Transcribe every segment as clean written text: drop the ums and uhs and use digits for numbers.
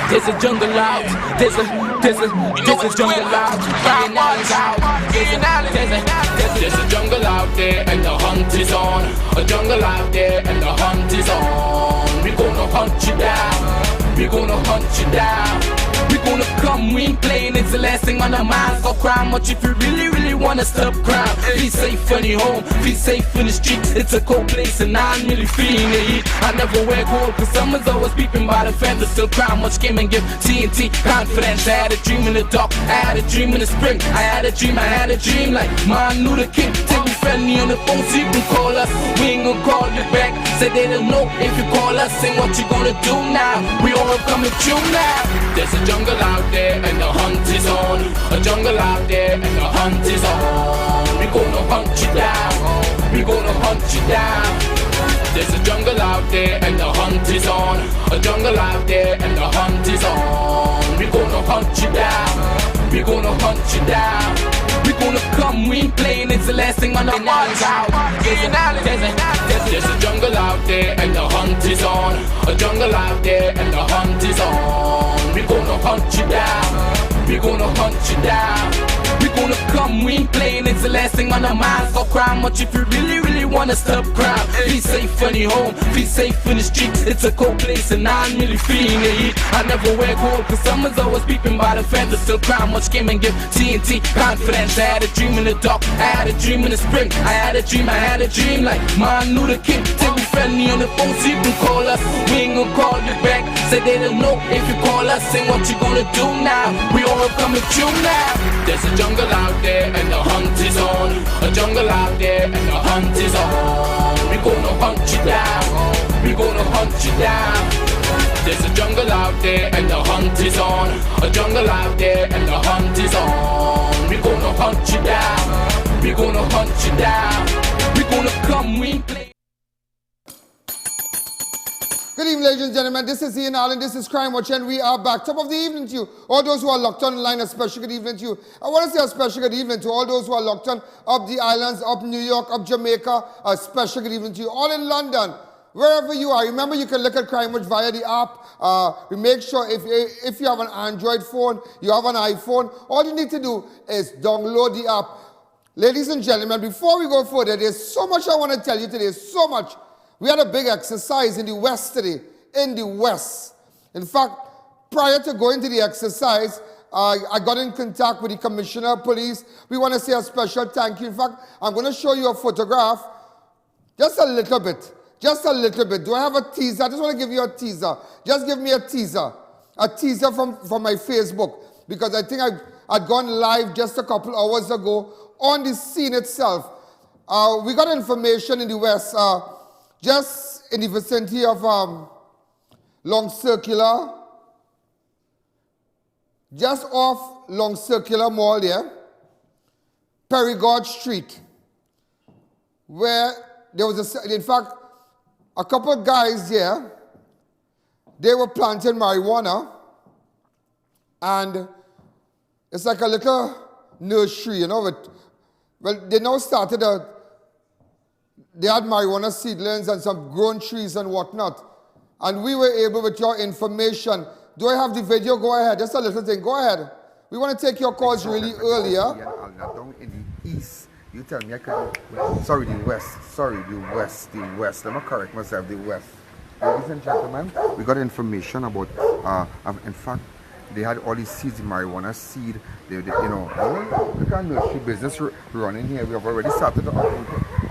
There's a jungle out. There's a jungle out. There's a jungle out there and the hunt is on. A jungle out there and the hunt is on. We gonna hunt you down. We gonna hunt you down. We gonna come, we ain't playing, it's the last thing on our minds. Go crime much if you really wanna stop crime. Be safe in your home, be safe in the streets. It's a cold place and I'm really feeling the heat. I never wear gold cause someone's always peeping by the fence. Still crime much came and give TNT confidence. I had a dream in the dark, I had a dream in the spring. I had a dream like Martin Luther King. Take me friendly on the phone so you can call us. We ain't gonna call you back. Say they don't know if you call us. Say what you gonna do now. We all coming through now. There's a jungle out there and the hunt is on. A jungle out there and the hunt is on. We gonna hunt you down. We gonna hunt you down. There's a jungle out there and the hunt is on. A jungle out there and the hunt is on. We gonna hunt you down. We gonna hunt you down. We gonna come, we ain't playing, it's the last thing on our minds out. There's a jungle out there and the hunt is on. A jungle out there and the hunt is on. We gonna hunt you down. We gonna hunt you down. We gonna come, we ain't playing, it's the last thing on our minds. Go crime much if you really wanna stop crime. Be safe in your home, be safe in the streets. It's a cold place and I'm really feeling the heat. I never wear gold cause someone's always peeping by the fence. Still crime much came and give TNT confidence. I had a dream in the dark, I had a dream in the spring. I had a dream like Martin Luther King. Take me friendly on the phone so you can call us. We ain't gonna call you back. Say they don't know if you call us. Say what you gonna do now. We all coming through now. There's a jungle out there and the hunt is on. A jungle out there and the hunt is on. We gonna hunt you down. We gonna hunt you down. There's a jungle out there and the hunt is on. A jungle out there and the hunt is on. We gonna hunt you down. We gonna hunt you down. We gonna come, we ain't play. Good evening, ladies and gentlemen. This is Ian Allen. This is Crime Watch, and we are back. Top of the evening to you. All those who are locked on the line, a special good evening to you. I want to say a special good evening to all those who are locked on up the islands, up New York, up Jamaica. A special good evening to you. All in London, wherever you are. Remember, you can look at Crime Watch via the app. We make sure if you have an Android phone, you have an iPhone, all you need to do is download the app. Ladies and gentlemen, before we go further, there's so much I want to tell you today. So much. We had a big exercise in the West today, in the West. In fact, prior to going to the exercise, I got in contact with the Commissioner of Police. We want to say a special thank you. In fact, I'm going to show you a photograph, just a little bit. Just a little bit. Do I have a teaser? I just want to give you a teaser. Just give me a teaser. A teaser from my Facebook. Because I think I'd gone live just a couple hours ago on the scene itself. We got information in the West, just in the vicinity of Long Circular, just off Long Circular Mall there, Perigord Street, where there was in fact, a couple of guys there, they were planting marijuana, and it's like a little nursery, you know, well, they now started they had marijuana seedlings and some grown trees and whatnot. And we were able, with your information, do I have the video? Go ahead, just a little thing, go ahead. We want to take your calls really earlier. Down in the east, you tell me I could, sorry, the west. Let me correct myself, the west. Ladies and gentlemen, we got information about, in fact, they had all these seeds, marijuana seed, you know, look at nursery business running here. We have already started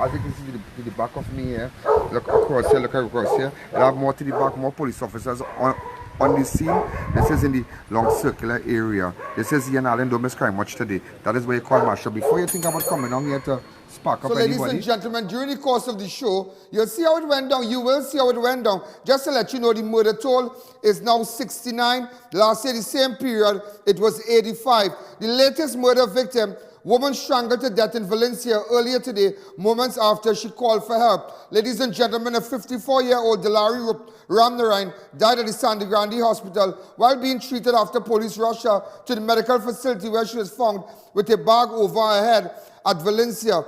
as you can see to the back of me here, look across here, we have more to the back, more police officers on the scene. This is in the Long Circular area. This is Ian Allen, don't miss Crime Watch today. That is where you call Marshall. Before you think about coming on here to spark up anybody. So ladies and gentlemen, during the course of the show, you'll see how it went down. You will see how it went down. Just to let you know, the murder toll is now 69. Last year, the same period, it was 85. The latest murder victim, woman strangled to death in Valencia earlier today, moments after she called for help. Ladies and gentlemen, a 54-year-old DULARIE RAMNARINE died at the GRANDE hospital while being treated after police rushed her to the medical facility where she was found with a bag over her head at Valencia.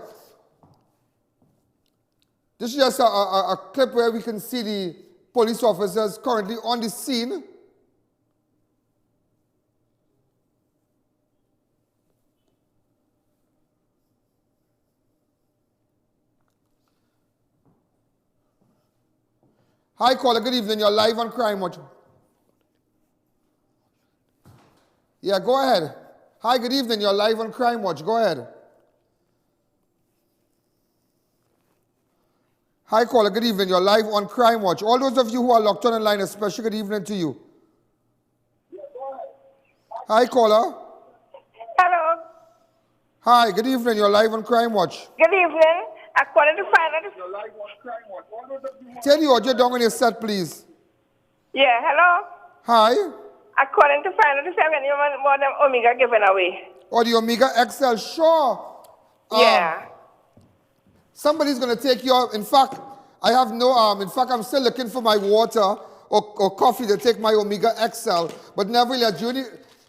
This is just a clip where we can see the police officers currently on the scene. Hi, caller. Good evening. You're live on Crime Watch. Yeah, go ahead. Hi, good evening. You're live on Crime Watch. Go ahead. Hi, caller. Good evening. You're live on Crime Watch. All those of you who are locked on the line, a special good evening to you. Hi, caller. Hello. Hi, good evening. You're live on Crime Watch. Good evening. According to find out. Tell you audio down on your set, please. Yeah, hello. Hi. According to find out, if anyone more than Omega given away. Or the Omega XL, sure. Yeah. Somebody's going to take you out. In fact, I have no, in fact, I'm still looking for my water or coffee to take my Omega XL. But nevertheless, Judy,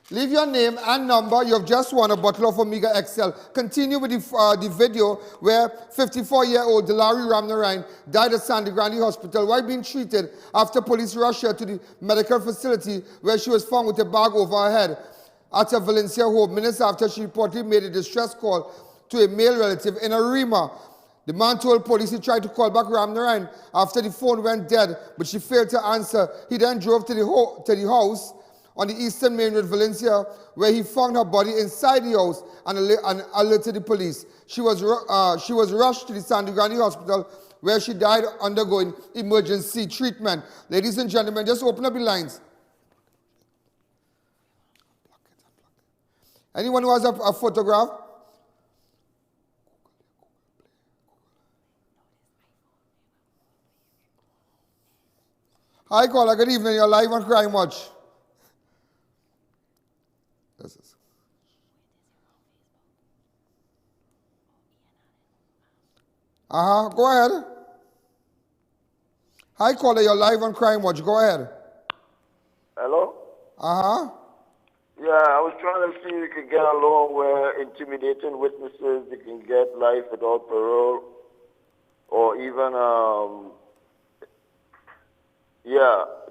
leave your name and number. You have just won a bottle of Omega XL. Continue with the video where 54-year-old DULARIE RAMNARINE died at GRANDE Hospital while being treated after police rushed her to the medical facility where she was found with a bag over her head at her Valencia home minutes after she reportedly made a distress call to a male relative in ARIMA. The man told police he tried to call back RAMNARINE after the phone went dead, but she failed to answer. He then drove to the house on the eastern main road, Valencia, where he found her body inside the house and alerted the police. She was rushed to the GRANDE Hospital, where she died undergoing emergency treatment. Ladies and gentlemen, just open up the lines. Anyone who has a photograph? Hi, caller. Good evening. You're live on Crime Watch. Go ahead. Hi, caller. You're live on Crime Watch. Go ahead. Hello? Yeah, I was trying to see if you could get a law where intimidating witnesses, they can get life without parole, or even,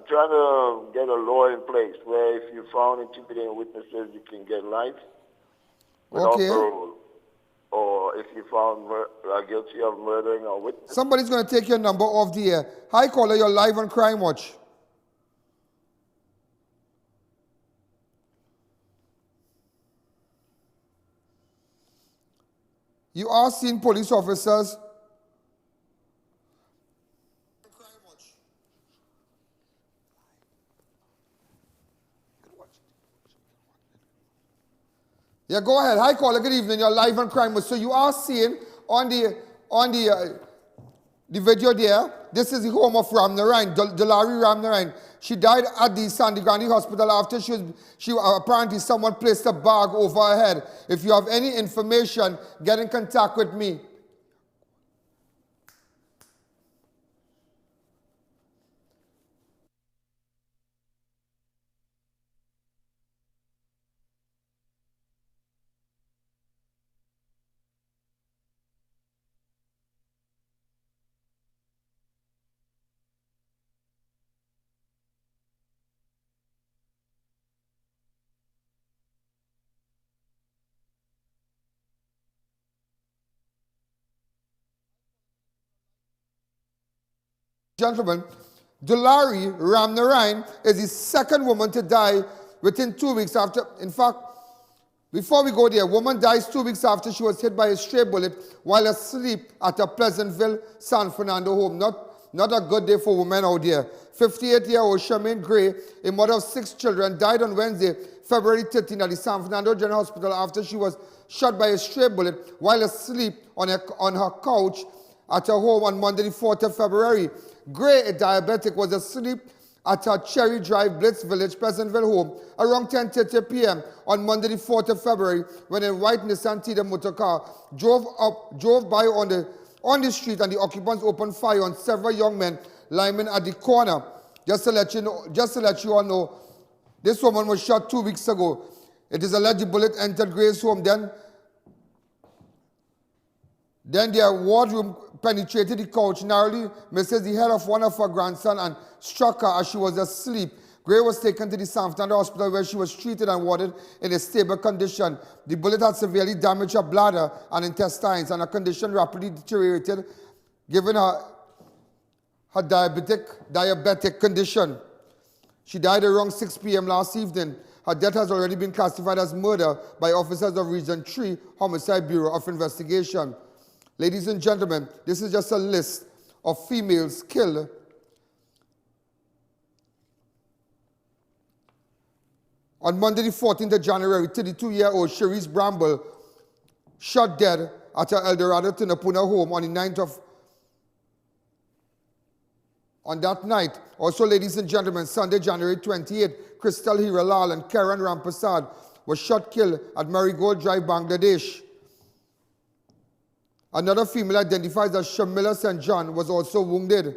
trying to get a law in place where if you found intimidating witnesses, you can get life without parole. Or if you found guilty of murdering a witness. Somebody's going to take your number off the air. Hi, caller. You're live on Crime Watch. You are seeing police officers. Yeah, go ahead. Hi, caller. Good evening. You're live on Crime Watch. So you are seeing on the video there, this is the home of RAMNARINE, DULARIE RAMNARINE. She died at the GRANDE Hospital after apparently someone placed a bag over her head. If you have any information, get in contact with me. Gentlemen, DULARIE RAMNARINE is the second woman to die within 2 weeks after. In fact, before we go there, a woman dies 2 weeks after she was hit by a stray bullet while asleep at a Pleasantville, San Fernando home. Not a good day for women out there. 58-year-old CHARMYNE Gray, a mother of 6 children, died on Wednesday, February 13 at the San Fernando General Hospital after she was shot by a stray bullet while asleep on her couch at her home on Monday, the 4th of February. Gray, a diabetic, was asleep at her Cherry Drive, BLITZ Village, Pleasantville home around 10:30 p.m. on Monday, the 4th of February, when a white NISSAN TIIDA motorcar drove by on the street, and the occupants opened fire on several young men lying at the corner. Just to let you all know, this woman was shot 2 weeks ago. It is alleged the bullet entered Gray's home. Then their wardroom penetrated the couch, narrowly misses the head of one of her grandson and struck her as she was asleep. Gray was taken to the San Fernando Hospital where she was treated and warded in a stable condition. The bullet had severely damaged her bladder and intestines, and her condition rapidly deteriorated, giving her her diabetic condition. She died around 6 p.m. last evening. Her death has already been classified as murder by officers of Region 3 Homicide Bureau of Investigation. Ladies and gentlemen, this is just a list of females killed on Monday the 14th of January. 32-year-old Cherise Bramble shot dead at her El Dorado Tunapuna home on the 9th of On that night, also, ladies and gentlemen, Sunday, January 28th, Crystal Hiralal and Karen Rampasad were shot killed at Marigold Drive, Bangladesh. Another female identified as Shamila St. John was also wounded.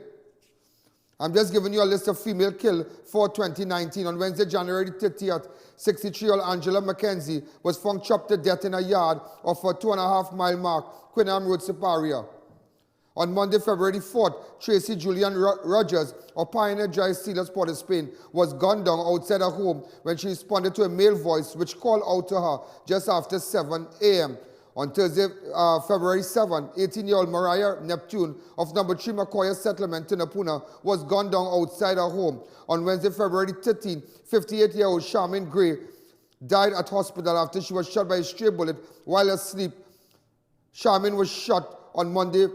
I'm just giving you a list of female killed for 2019. On Wednesday, January 30th, 63-year-old Angela McKenzie was found chopped to death in a yard off a 2.5-mile mark, Quinham Road, Superior. On Monday, February 4th, Tracy Julian Rogers of Pioneer Drive, Steelers, Port of Spain, was gunned down outside her home when she responded to a male voice which called out to her just after 7 a.m. On Thursday, February 7th, 18-year-old Mariah Neptune of number 3 McCoy Settlement, Tunapuna, was gunned down outside her home. On Wednesday, February 13th, 58-year-old Charmyne Gray died at hospital after she was shot by a stray bullet while asleep. Charmyne was shot on Monday,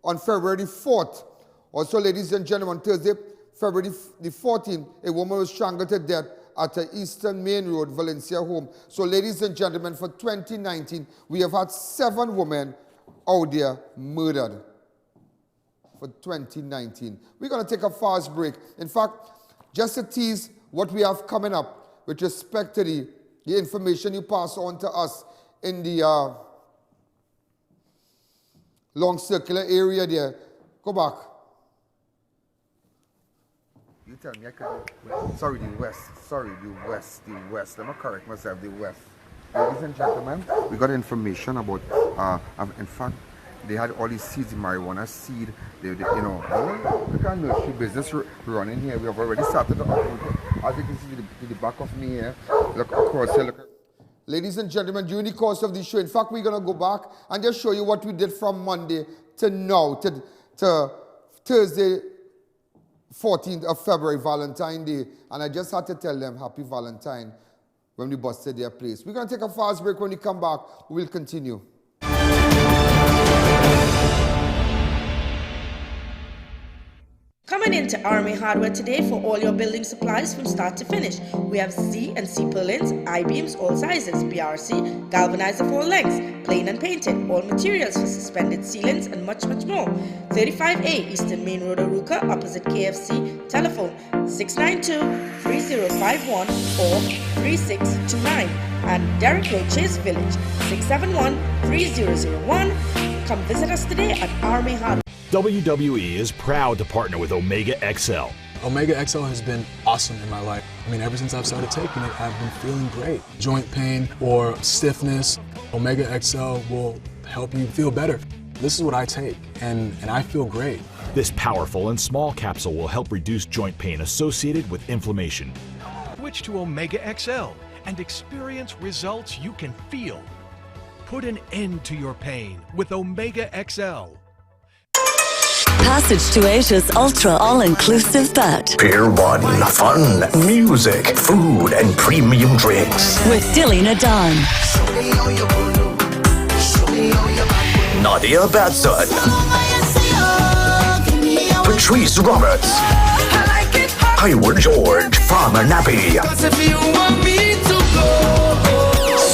on February 4th. Also, ladies and gentlemen, on Thursday, February the 14th, a woman was strangled to death at the Eastern Main Road, Valencia home. So, ladies and gentlemen, for 2019, we have had 7 women out there murdered for 2019. We're going to take a fast break. In fact, just to tease what we have coming up with respect to the information you pass on to us in the long circular area there. Go back. You tell me I could. Sorry, the west. Let me correct myself, the west. Ladies and gentlemen, we got information about, in fact, they had all these seeds, marijuana seed. You know, look at nursery business running here. We have already started the uproot. As you can see to the back of me here, look across here, look. Ladies and gentlemen, during the course of the show, in fact, we're going to go back and just show you what we did from Monday to now, to Thursday, 14th of February, Valentine's Day. And I just had to tell them Happy Valentine when we busted their place. We're going to take a fast break. When we come back, we'll continue. Coming into Army Hardware today for all your building supplies from start to finish. We have Z and C purlins, I-beams, all sizes, BRC, galvanizer for all lengths, plain and painted, all materials for suspended ceilings and much, much more. 35A Eastern Main Road, Aruka, opposite KFC, telephone 692-3051 or 3629. And Derrick Road, Chase Village, 671-3001. Come visit us today at Army Hardware. WWE is proud to partner with Omega XL. Omega XL has been awesome in my life. I mean, ever since I've started taking it, I've been feeling great. Joint pain or stiffness, Omega XL will help you feel better. This is what I take, and I feel great. This powerful and small capsule will help reduce joint pain associated with inflammation. Switch to Omega XL and experience results you can feel. Put an end to your pain with Omega XL. Passage to Asia's ultra all-inclusive bet. Pier 1, fun, music, food, and premium drinks. With Dilly Nadan. Nadia Batson. Patrice Roberts. Hayward George, Farmer Nappy.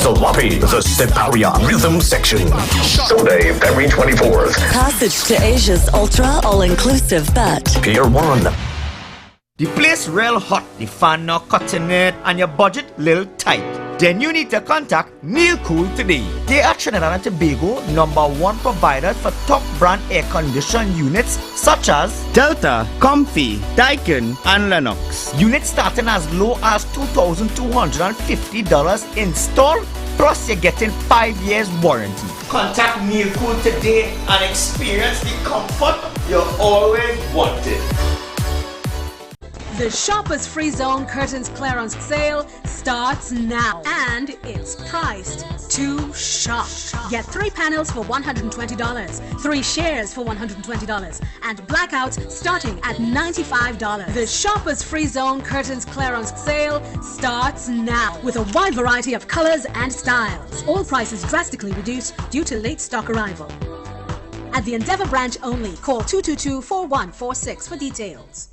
Sloppy, the Siparia Rhythm Section. Sunday, February 24th. Passage to Asia's ultra all-inclusive bet. Pier 1. The place real hot, the fan not cutting it, and your budget little tight. Then you need to contact Neil Cool today. They are Trinidad and Tobago #1 provider for top brand air conditioned units such as Delta, Comfy, Daikin, and Lennox. Units starting as low as $2,250 install, plus you're getting 5 years warranty. Contact Neil Cool today and experience the comfort you always wanted. The Shoppers Free Zone Curtains Clearance Sale starts now and it's priced to shop. Get 3 panels for $120, 3 shares for $120, and blackouts starting at $95. The Shoppers Free Zone Curtains Clearance Sale starts now with a wide variety of colors and styles. All prices drastically reduced due to late stock arrival. At the Endeavour branch only, call 222-4146 for details.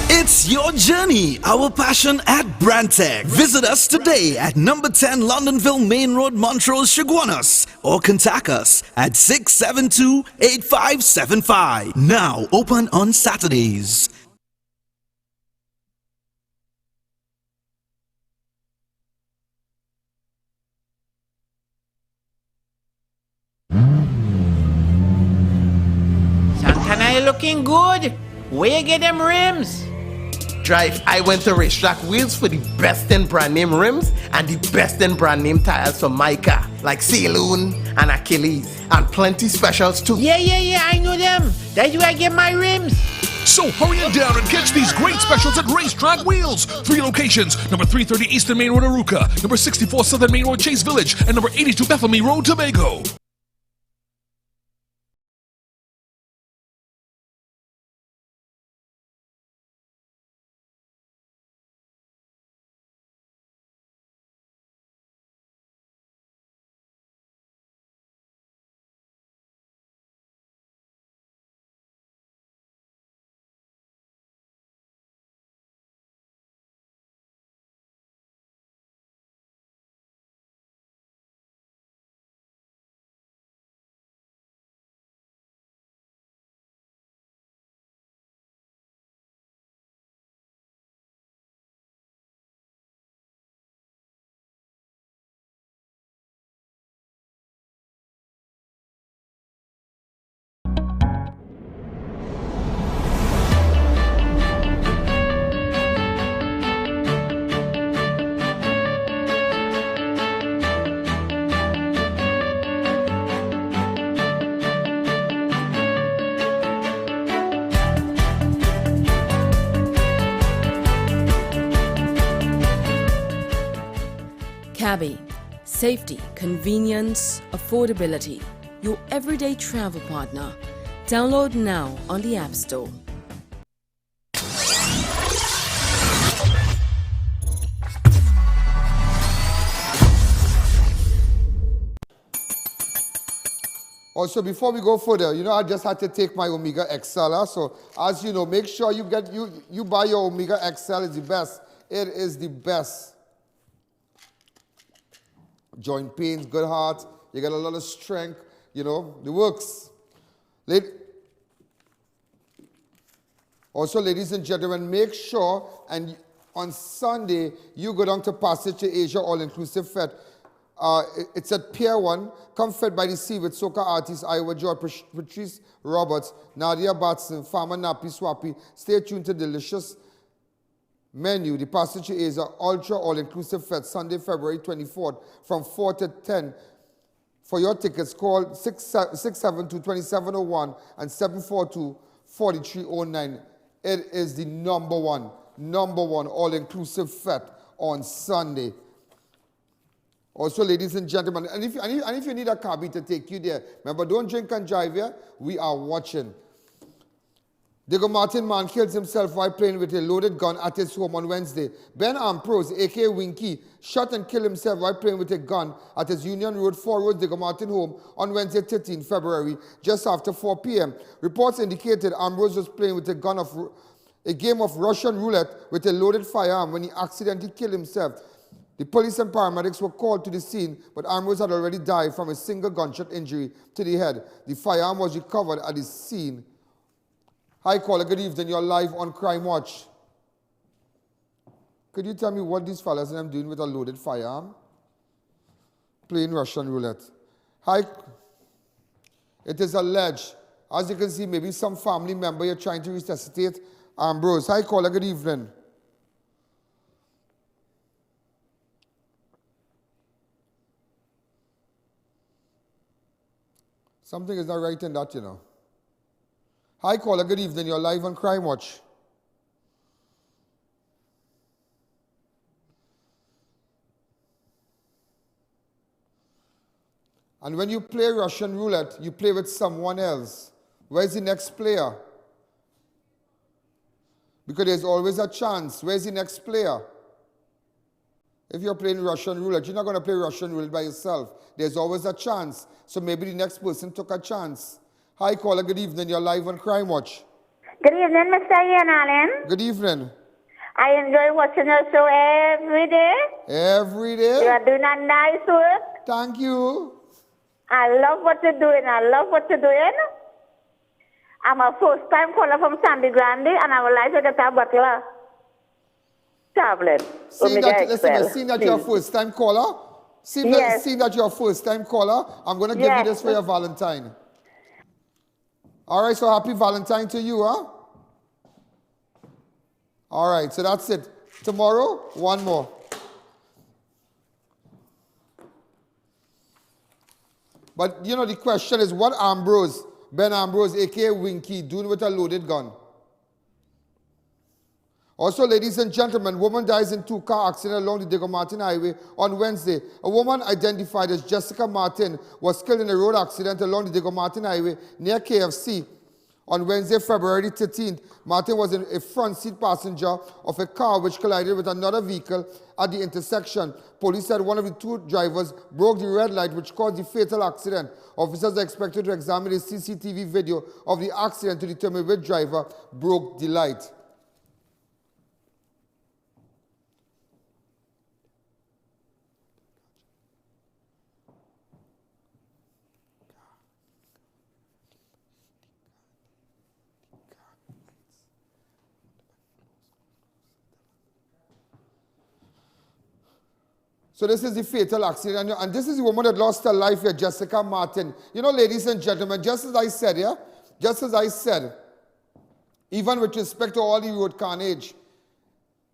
It's your journey, our passion at Brandtech. Visit us today at number 10 Londonville Main Road, Montrose, Chaguanas, or contact us at 672-8575. Now open on Saturdays. Santana, you looking good. Where you get them rims? Drive, I went to Racetrack Wheels for the best in brand name rims and the best in brand name tires for my car, like Saloon and Achilles, and plenty specials too. Yeah, I know them. That's where I get my rims. So hurry on down and catch these great specials at Racetrack Wheels. 3 locations: number 330 Eastern Main Road, Aruca, number 64 Southern Main Road, Chase Village, and number 82 Bethany Road, Tobago. Cabby. Safety, convenience, affordability. Your everyday travel partner. Download now on the App Store. Also, before we go further, I just had to take my Omega XL. So, as you know, make sure you buy your Omega XL. It's the best. It is the best. Joint pains, good heart. You get a lot of strength. It works. Also, ladies and gentlemen, make sure and on Sunday you go down to Passage to Asia All-Inclusive Fete. It's at Pier 1, come fed by the sea with soca artists Iowa George, Patrice Roberts, Nadia Batson, Farmer Nappy Swappy. Stay tuned to delicious menu. The Passage to Asia Ultra All-Inclusive Fete, Sunday, February 24th from 4 to 10. For your tickets, call 672-2701 and 742-4309. It is the number one all-inclusive fete on Sunday. Also, ladies and gentlemen, and if you need a cabby to take you there, remember, don't drink and drive here. We are watching. Diego Martin man kills himself while playing with a loaded gun at his home on Wednesday. Ben Ambrose, a.k.a. Winky, shot and killed himself while playing with a gun at his Union Road 4 Road Diego Martin home on Wednesday, 13 February, just after 4 p.m. Reports indicated Ambrose was playing with a game of Russian roulette with a loaded firearm when he accidentally killed himself. The police and paramedics were called to the scene, but Ambrose had already died from a single gunshot injury to the head. The firearm was recovered at the scene. Hi, caller. Good evening. You're live on Crime Watch. Could you tell me what these fellas and them doing with a loaded firearm? Playing Russian roulette. Hi. It is alleged. As you can see, maybe some family member you're trying to resuscitate. Ambrose. Hi, caller. Good evening. Something is not right in that, you know. Hi, caller. Good evening. You're live on Crime Watch. And when you play Russian roulette, you play with someone else. Where's the next player? Because there's always a chance. Where's the next player? If you're playing Russian roulette, you're not going to play Russian roulette by yourself. There's always a chance. So maybe the next person took a chance. Hi, caller. Good evening. You're live on Crime Watch. Good evening, Mr. Ian Allen. Good evening. I enjoy watching your show every day. Every day? You are doing a nice work. Thank you. I love what you're doing. I love what you're doing. I'm a first-time caller from Sandy Grande, and I would like to get a bottle tablet. Seeing that you're a first-time caller, seeing that you're a first-time caller, I'm going to give you this for your Valentine. All right, so happy Valentine to you, huh? All right, so that's it. Tomorrow, one more. But, you know, the question is, what Ambrose, Ben Ambrose, a.k.a. Winky, doing with a loaded gun? Also, ladies and gentlemen, woman dies in two-car accident along the Diego Martin Highway on Wednesday. A woman identified as Jessica Martin was killed in a road accident along the Diego Martin Highway near KFC. On Wednesday, February 13th, Martin was a front seat passenger of a car which collided with another vehicle at the intersection. Police said one of the two drivers broke the red light which caused the fatal accident. Officers are expected to examine the CCTV video of the accident to determine which driver broke the light. So this is the fatal accident, and this is the woman that lost her life here, Jessica Martin. You know, ladies and gentlemen, just as I said, even with respect to all the road carnage,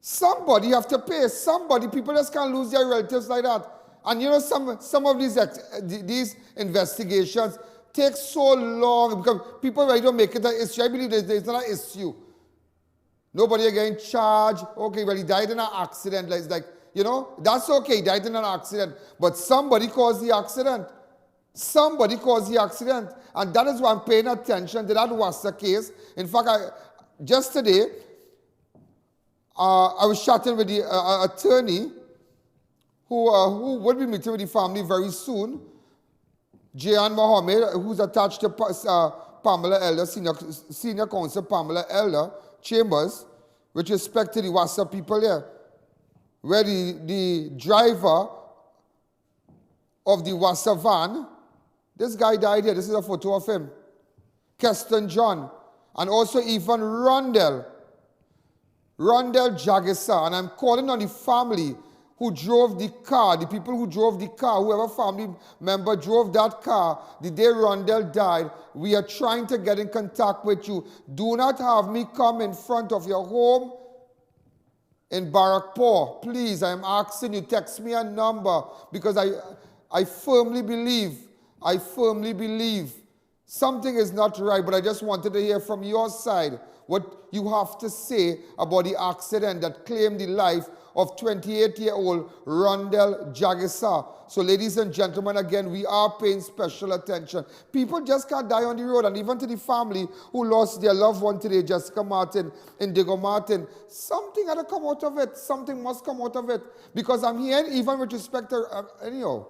somebody have to pay. Somebody, people just can't lose their relatives like that. And you know, some of these investigations take so long because people really don't make it an issue. I believe there's not an issue. Nobody are getting charged. Okay, well, he died in an accident. It's like, you know, that's okay, he died in an accident. But somebody caused the accident. Somebody caused the accident. And that is why I'm paying attention to that Wassa case. In fact, just today, I was chatting with the attorney who would be meeting with the family very soon, Jayan Mohammed, who's attached to Pamela Elder, Senior Counsel Pamela Elder Chambers, with respect to the Wassa people here, where the driver of the Wassa van, this guy died here. This is a photo of him. Keston John. And also even Rondell Jagisa. And I'm calling on the family who drove the car, the people who drove the car, whoever family member drove that car the day Rondell died. We are trying to get in contact with you. Do not have me come in front of your home in Barrackpore. Please, I am asking you, text me a number, because I firmly believe something is not right, but I just wanted to hear from your side what you have to say about the accident that claimed the life of 28-year-old Rondell Jagisa. So ladies and gentlemen, again, we are paying special attention. People just can't die on the road, and even to the family who lost their loved one today, Jessica Martin, Indigo Martin, something had to come out of it. Something must come out of it. Because I'm here, even with respect to, anyhow,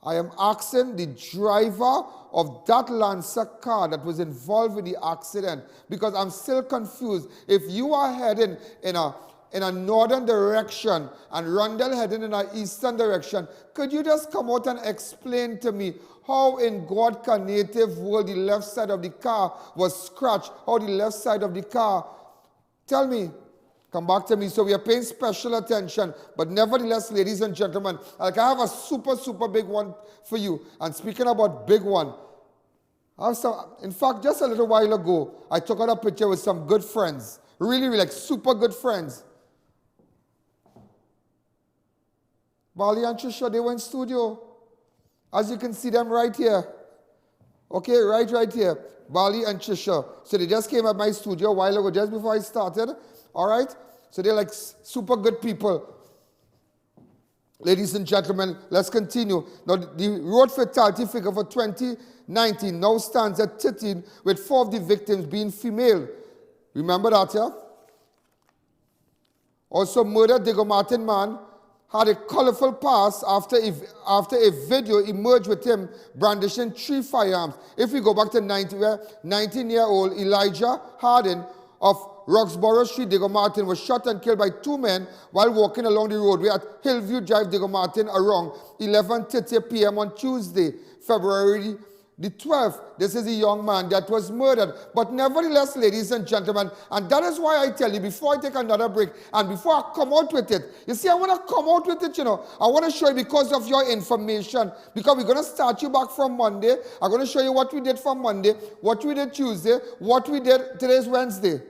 I am asking the driver of that Lancer car that was involved with the accident, because I'm still confused. If you are heading in a northern direction and Rondell heading in an eastern direction, could you just come out and explain to me how in God can native world the left side of the car was scratched, how the left side of the car, tell me, Come back to me. So we are paying special attention. But nevertheless, ladies and gentlemen, like I have a super, super big one for you. And speaking about big one, in fact, just a little while ago, I took out a picture with some good friends. Really, really, like super good friends. Bali and Trisha, they were in studio. As you can see them right here. Okay, right here. Bali and Trisha. So they just came at my studio a while ago, just before I started. All right? So they're like super good people. Ladies and gentlemen, let's continue. Now, the road fatality figure for 2019 now stands at 13, with 4 of the victims being female. Remember that, yeah? Also, murdered Diego Martin man had a colorful past after a video emerged with him brandishing 3 firearms. If we go back to 19-year-old Elijah Hardin of Roxborough Street, Diego Martin was shot and killed by 2 men while walking along the roadway at Hillview Drive, Diego Martin, around 11:30 p.m. on Tuesday, February the 12th. This is a young man that was murdered. But nevertheless, ladies and gentlemen, and that is why I tell you, before I take another break, and before I come out with it, you see, I want to come out with it, you know. I want to show you because of your information, because we're going to start you back from Monday. I'm going to show you what we did from Monday, what we did Tuesday, what we did, today's Wednesday.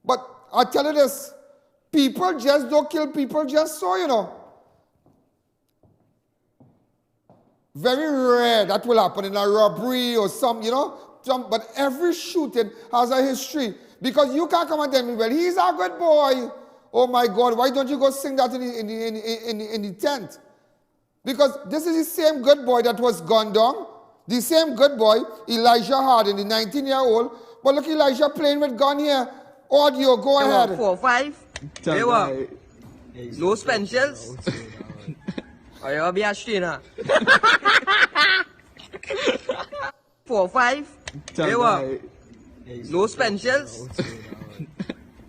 But I tell you this, people just don't kill people just so, you know. Very rare that will happen in a robbery or some, you know, but every shooting has a history. Because you can't come and tell me, well, he's a good boy. Oh my God, why don't you go sing that in the tent? Because this is the same good boy that was gunned down. The same good boy, Elijah Hardin, the 19-year-old. But look, Elijah playing with gun here. Audio, go ahead. 4-5. Hey, what? No pencils. I'll be a strainer. 4-5. Hey, what? No pencils.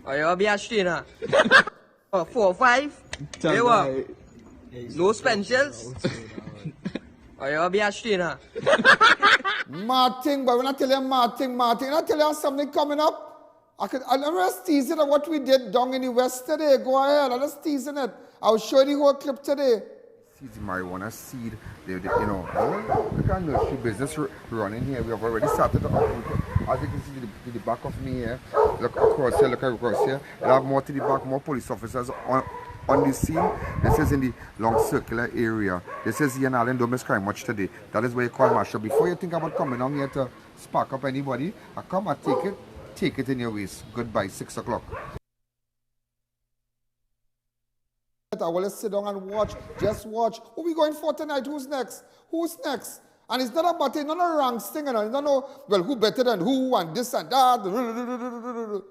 I'll be a strainer. 4-5. Hey, what? No pencils. I'll be a strainer. Martin, but when I tell you Martin, I tell you something coming up. I'm just teasing at what we did down in the West today. Go ahead, I'm just teasing it. I'll show you the whole clip today. Seeds marijuana seed, you know, look at nursery business running here. We have already started up. As you can see to the back of me here, look across here. We'll have more to the back, more police officers on the scene. This is in the long circular area. This is Ian Allen, don't miss crime much today. That is where you call marshal. Before you think about coming down here to spark up anybody, I come and take it in your waist. Goodbye, 6 o'clock. I will sit down and watch, just watch. Who we going for tonight? Who's next? Who's next? And it's not about it, not a ranks thing, and it's not no, well, who better than who, and this and that.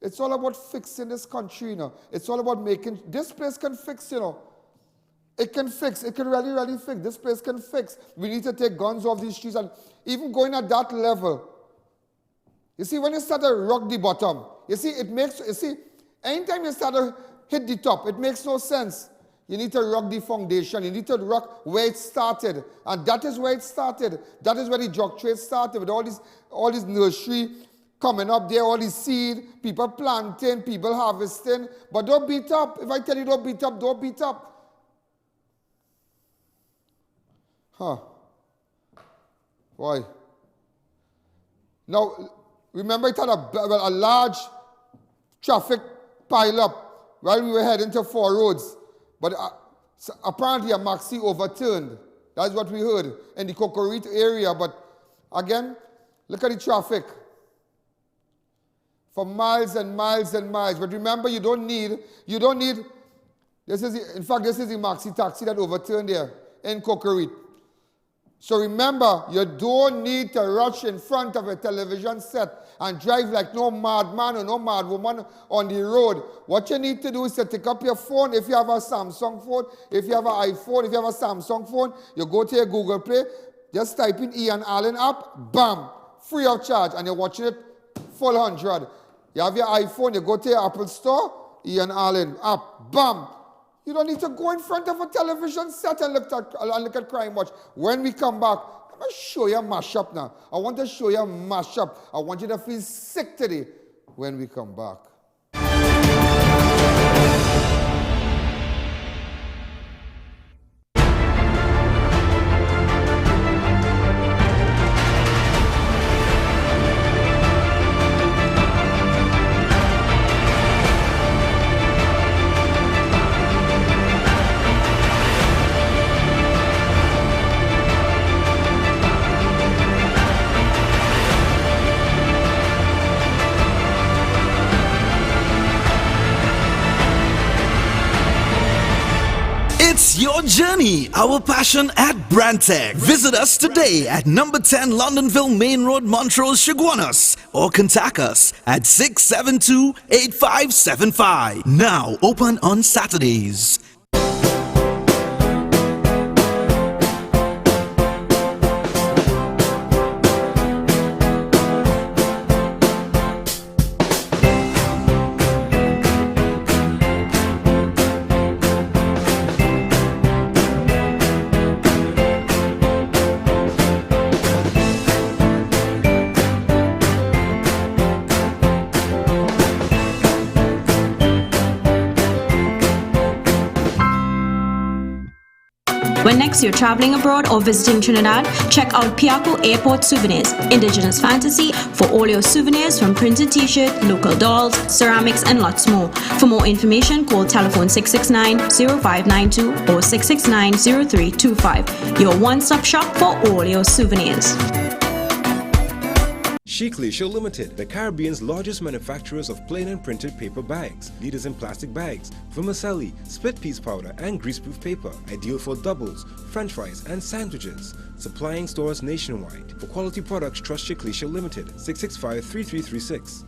It's all about fixing this country, you know. It's all about making, this place can fix, you know. It can fix, it can really, really fix. This place can fix. We need to take guns off these streets, and even going at that level. You see, when you start to rock the bottom, you see, anytime you start to hit the top, it makes no sense. You need to rock the foundation. You need to rock where it started. And that is where it started. That is where the drug trade started, with all this nursery coming up there, all this seed, people planting, people harvesting. But don't beat up. If I tell you don't beat up, don't beat up. Huh. Why? Now, remember it had a large traffic pile-up while we were heading to 4 roads. But so apparently a maxi overturned. That's what we heard in the Cocorite area. But again, look at the traffic. For miles and miles and miles. But remember, you don't need, this is the maxi taxi that overturned there in Cocorite. So remember, you don't need to rush in front of a television set and drive like no madman or no mad woman on the road. What you need to do is to take up your phone. If you have a Samsung phone, if you have an iPhone, if you have a Samsung phone, you go to your Google Play, just type in Ian Allen app, bam, free of charge, and you're watching it full 100. You have your iPhone, you go to your Apple Store, Ian Allen app, bam. You don't need to go in front of a television set and look at Crime Watch. When we come back, I'm going to show you a mashup now. I want to show you a mashup. I want you to feel sick today when we come back. journey, our passion at Brandtech. Visit us today at number 10 Londonville Main Road, Montrose, Chaguanas, or contact us at 672-8575. Now open on Saturdays. When next you're traveling abroad or visiting Trinidad, check out Piaco Airport Souvenirs, indigenous fantasy for all your souvenirs from printed t-shirt, local dolls, ceramics and lots more. For more information, call telephone 669-0592 or 669-0325. Your one-stop shop for all your souvenirs. Chiclesia Limited, the Caribbean's largest manufacturers of plain and printed paper bags, leaders in plastic bags, vermicelli, split piece powder, and greaseproof paper, ideal for doubles, french fries, and sandwiches. Supplying stores nationwide. For quality products, trust Chiclesia Limited, 665-3336.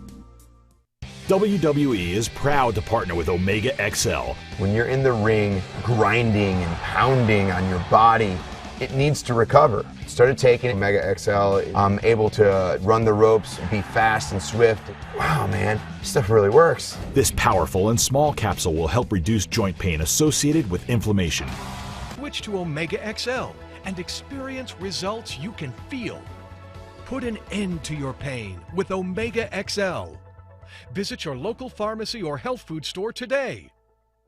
WWE is proud to partner with Omega XL. When you're in the ring, grinding and pounding on your body, it needs to recover. Started taking Omega XL. I'm able to run the ropes, be fast and swift. Wow, man, this stuff really works. This powerful and small capsule will help reduce joint pain associated with inflammation. Switch to Omega XL and experience results you can feel. Put an end to your pain with Omega XL. Visit your local pharmacy or health food store today.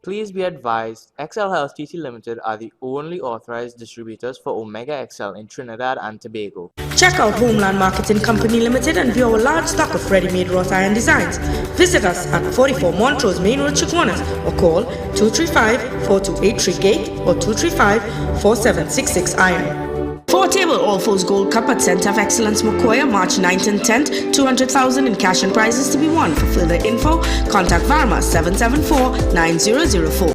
Please be advised, XL Health TT Limited are the only authorized distributors for Omega XL in Trinidad and Tobago. Check out Homeland Marketing Company Limited and view our large stock of ready-made wrought iron designs. Visit us at 44 Montrose Main Road, Chaguanas, or call 235-4283 Gate or 235-4766 Iron. 4-table All Fours Gold Cup at Center of Excellence Mokoya, March 9th and 10th, 200,000 in cash and prizes to be won. For further info, contact Varma 774-9004.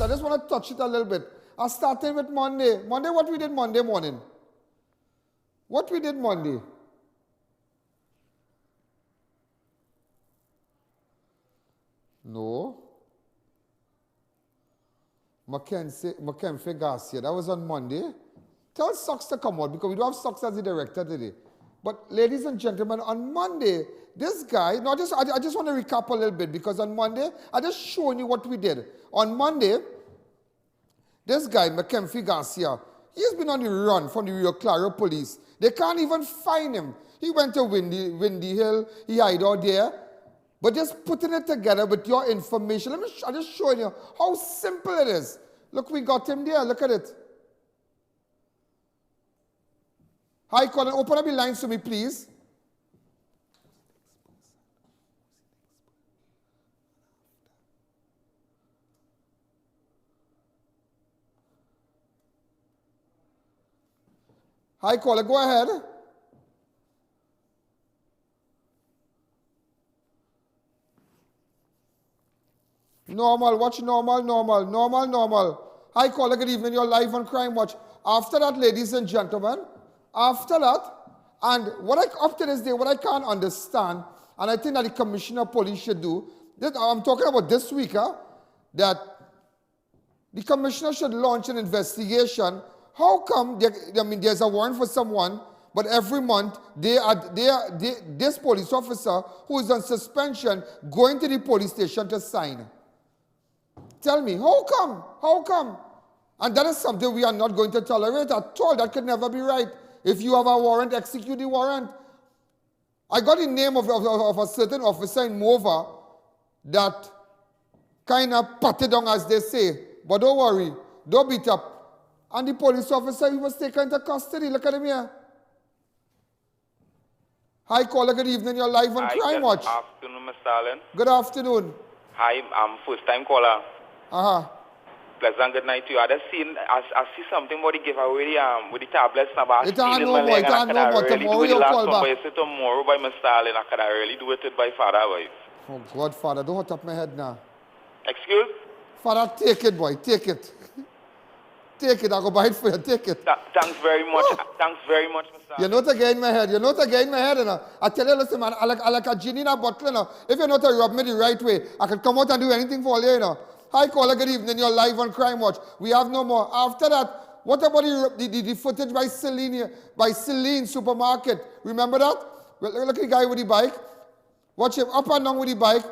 I just want to touch it a little bit. I started with Monday. Monday, what we did Monday morning? What we did Monday? No. Mackenzie Garcia, that was on Monday. Tell Sox to come out because we don't have Sox as the director today. But ladies and gentlemen, on Monday, this guy, I just want to recap a little bit because on Monday, I just showing you what we did. On Monday, this guy, Mackenzie Garcia, he's been on the run from the Rio Claro police. They can't even find him. He went to Windy Hill, he hid out there. But just putting it together with your information, I'm just showing you how simple it is. Look, we got him there. Look at it. Hi, Colin. Open up the lines to me, please. Hi, Colin. Go ahead. Normal, watch normal. Hi, caller, good evening. You're live on Crime Watch. After that, ladies and gentlemen, after that, and up to this day, what I can't understand, and I think that the Commissioner of Police should do, I'm talking about this week, that the Commissioner should launch an investigation. How come, there's a warrant for someone, but every month, this police officer who is on suspension going to the police station to sign? Tell me, how come? How come? And that is something we are not going to tolerate at all. That could never be right. If you have a warrant, execute the warrant. I got the name of a certain officer in Mova that kind of patted down, as they say. But don't worry, don't beat up. And the police officer, he was taken into custody. Look at him here. Hi, caller, good evening. You're live on Crime Watch. Good afternoon, Mr. Allen. Good afternoon. Hi, I'm first-time caller. Pleasant good night to you. I see something about the giveaway with the tablets about it ain't no more, it ain't no more. Tomorrow you call back. You say tomorrow by my style and I could really do it by Father, boy. Oh God, Father, don't hurt up my head now. Excuse? Father, take it, boy, take it. Take it, I'll go buy it for you, take it. Thanks very much. Thanks very much, Mr. You're not again in my head. You're not again in my head, you know. I tell you, listen, man, I like a genie in a bottle, you know. If you're not to rub me the right way, I can come out and do anything for you, you know. Hi, caller, good evening. You're live on Crime Watch. We have no more. After that, what about the footage by Celine Supermarket? Remember that? Look at the guy with the bike. Watch him up and down with the bike.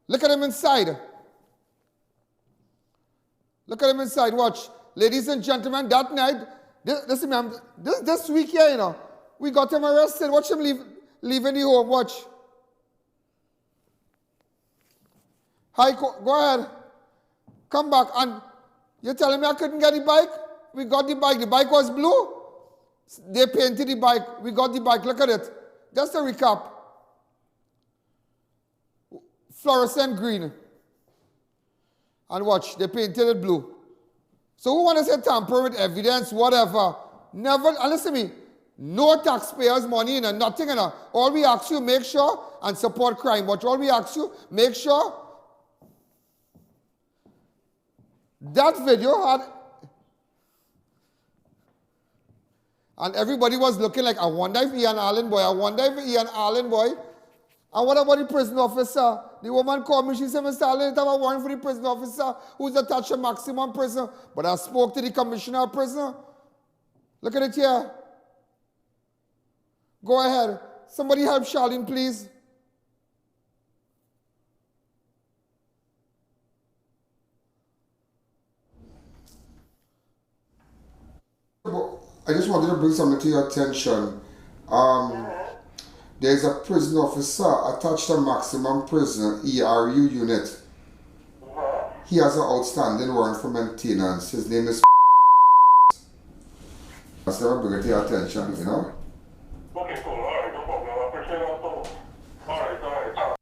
Look at him inside. Look at him inside. Watch. Ladies and gentlemen, that night, this week here, you know, we got him arrested. Watch him leaving the home. Watch. Hi, go ahead. Come back. And you're telling me I couldn't get the bike? We got the bike. The bike was blue. They painted the bike. We got the bike. Look at it. Just a recap. Fluorescent green. And watch, they painted it blue. So who want to say tamper with evidence, whatever? Never, and listen to me, no taxpayers' money and nothing. All we ask you, make sure and support crime. But all we ask you, make sure that video had, and everybody was looking like, I wonder if Ian Allen boy, And what about the prison officer? The woman called me, she said, Mr. Allen, I have a warrant for the prison officer who's attached to maximum prison. But I spoke to the commissioner of prison. Look at it here. Go ahead. Somebody help Charlene, please. I just wanted to bring something to your attention. There's a prison officer attached to maximum prison, ERU unit. He has an outstanding warrant for maintenance. His name is That's never bring it to your attention, you know? Okay, cool. Alright, no problem. I appreciate it also. Alright.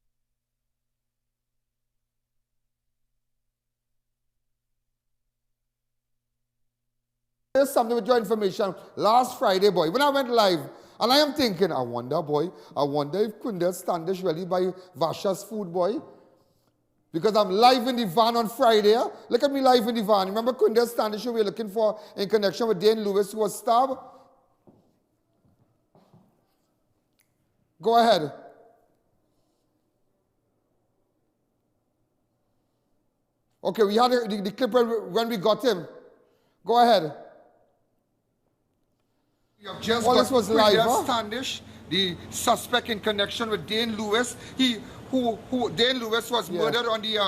Here's something with your information. Last Friday, boy, when I went live, and I am thinking, I wonder if Kunde Standish really buy Vasha's food, boy. Because I'm live in the van on Friday. Look at me live in the van. Remember Kunde Standish we were looking for in connection with Dane Lewis who was stabbed? Go ahead. Okay, we had the clip when we got him. Go ahead. You have just got this was live, Standish, the suspect in connection with Dane Lewis. Dane Lewis was murdered on the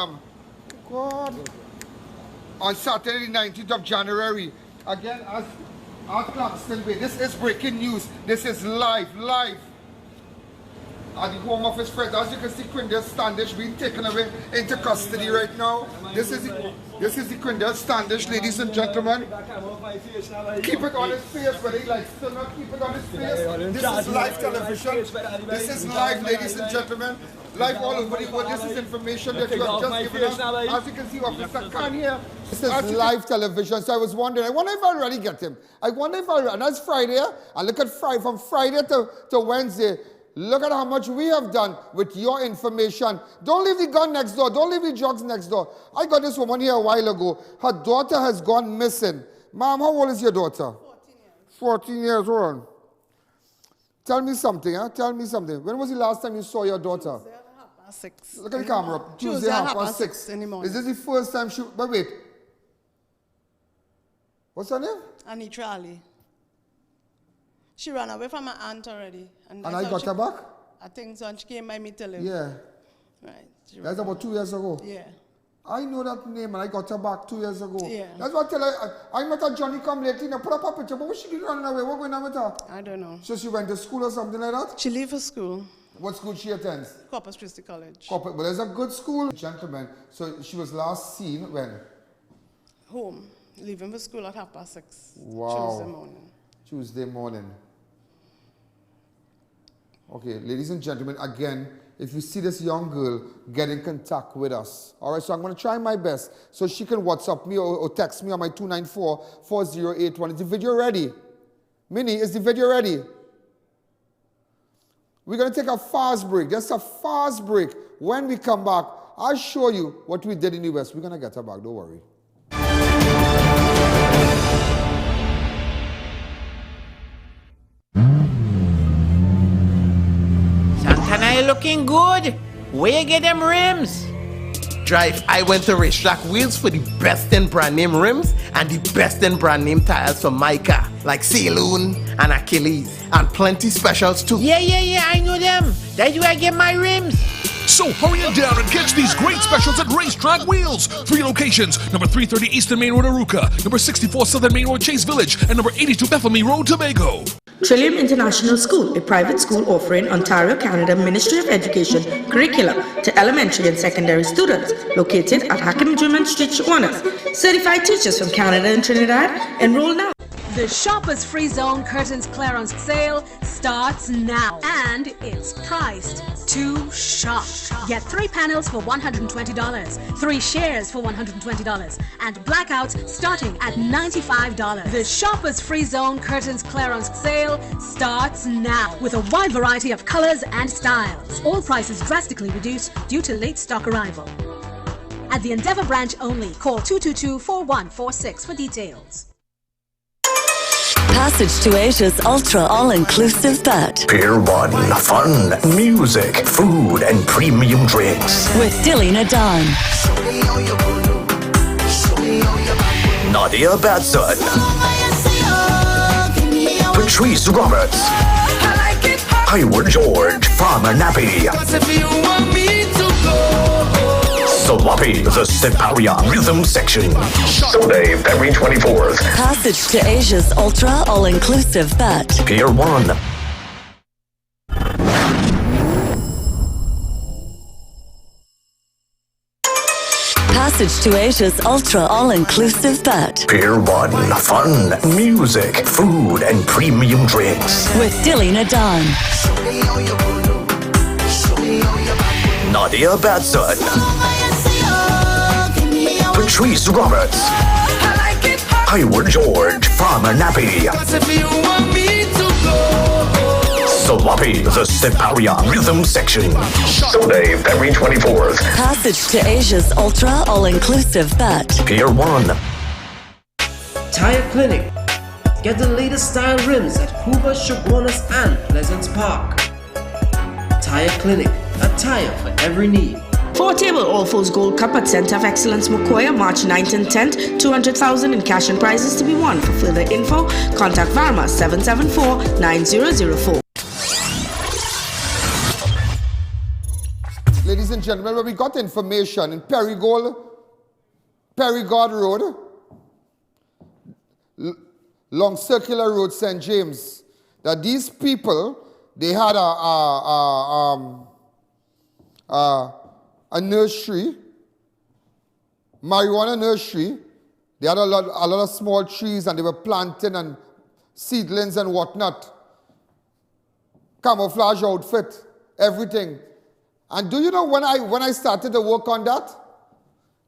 on Saturday the 19th of January. Again, as Clarkston Way. This is breaking news. This is live. At the home of his friend. As you can see, Quindale Standish being taken away into custody right now. This is the Quindale Standish, ladies and gentlemen. Keep it on his face, whether he likes to not keep it on his face. This is live television. This is live, ladies and gentlemen. Live all over the world. This is information that you have just given us. As you can see, Officer Khan here. This is live television, so I was wondering, I wonder if I'll really get him. And that's Friday, and look at Friday, from Friday to Wednesday. Look at how much we have done with your information. Don't leave the gun next door. Don't leave the drugs next door. I got this woman here a while ago. Her daughter has gone missing. Mom, how old is your daughter? 14 years old. Tell me something, huh? Tell me something. When was the last time you saw your daughter? Tuesday at 6:30. Look at the camera. Tuesday at 6:30 in the morning. Is this the first time she... But wait. What's her name? Anitra Ali. She ran away from my aunt already. And I got her back? I think so, and she came by me to live. Yeah. Right. That's about 2 years ago? Yeah. I know that name and I got her back 2 years ago. Yeah. That's what I tell her. I met her Johnny come lately. Now put up a picture. But what she did running away? What going on with her? I don't know. So she went to school or something like that? She leave for school. What school she attends? Corpus Christi College. But there's a good school. Gentlemen, so she was last seen when? Home. Leaving for school at 6:30. Wow. Tuesday morning. Tuesday morning. Okay, ladies and gentlemen, again, if you see this young girl, get in contact with us. All right, so I'm going to try my best so she can WhatsApp me or text me on my 294-4081. Is the video ready? Minnie, is the video ready? We're going to take a fast break, just a fast break. When we come back, I'll show you what we did in the West. We're going to get her back, don't worry. Santana, you looking good. Where you get them rims? Drive, I went to Racetrack Wheels for the best in brand name rims and the best in brand name tires for my car, like Saloon and Achilles, and plenty specials too. Yeah, I know them. That's where I get my rims. So hurry on down and catch these great specials at Racetrack Wheels. 3 locations, number 330 Eastern Main Road, Aruca, number 64 Southern Main Road, Chase Village, and number 82 Bethany Road, Tobago. Trillium International School, a private school offering Ontario, Canada Ministry of Education curricula to elementary and secondary students, located at Hackam Street, Chaguanas. Certified teachers from Canada and Trinidad, enroll now. The Shoppers Free Zone Curtains Clearance Sale starts now, and it's priced to shop. Get 3 panels for $120, 3 shares for $120, and blackouts starting at $95. The Shoppers Free Zone Curtains Clearance Sale starts now, with a wide variety of colors and styles. All prices drastically reduced due to late stock arrival. At the Endeavour branch only, call 222-4146 for details. Passage to Asia's ultra all-inclusive bet. Pier 1, fun, music, food, and premium drinks. With Dilly Nadan. Nadia Batson. Patrice Roberts. Hayward George, Farmer Nappy. Sloppy, the Siparia Rhythm Section. Sunday, February 24th. Passage to Asia's ultra all-inclusive bet. Pier 1. Passage to Asia's ultra all-inclusive bet. Pier 1, fun, music, food, and premium drinks. With Dilly Nadan. Nadia Batson. Patrice Roberts. Hayward George, Farmer Nappy. Sloppy, the Siparia Rhythm Section. Sunday, February 24th. Passage to Asia's ultra all-inclusive bet. Pier 1. Tire Clinic. Get the latest style rims at Hoover, Chaguanas, and Pleasant Park. Tire Clinic, a tire for every need. 4-table All Fools Gold Cup at Center of Excellence, Mokoya, March 9th and 10th. 200,000 in cash and prizes to be won. For further info, contact Varma 774-9004. Ladies and gentlemen, when we got information in Perigord Road, Long Circular Road, St. James, that these people, they had a nursery, marijuana nursery. They had a lot of small trees, and they were planting and seedlings and whatnot. Camouflage outfit, everything. And do you know when I started to work on that?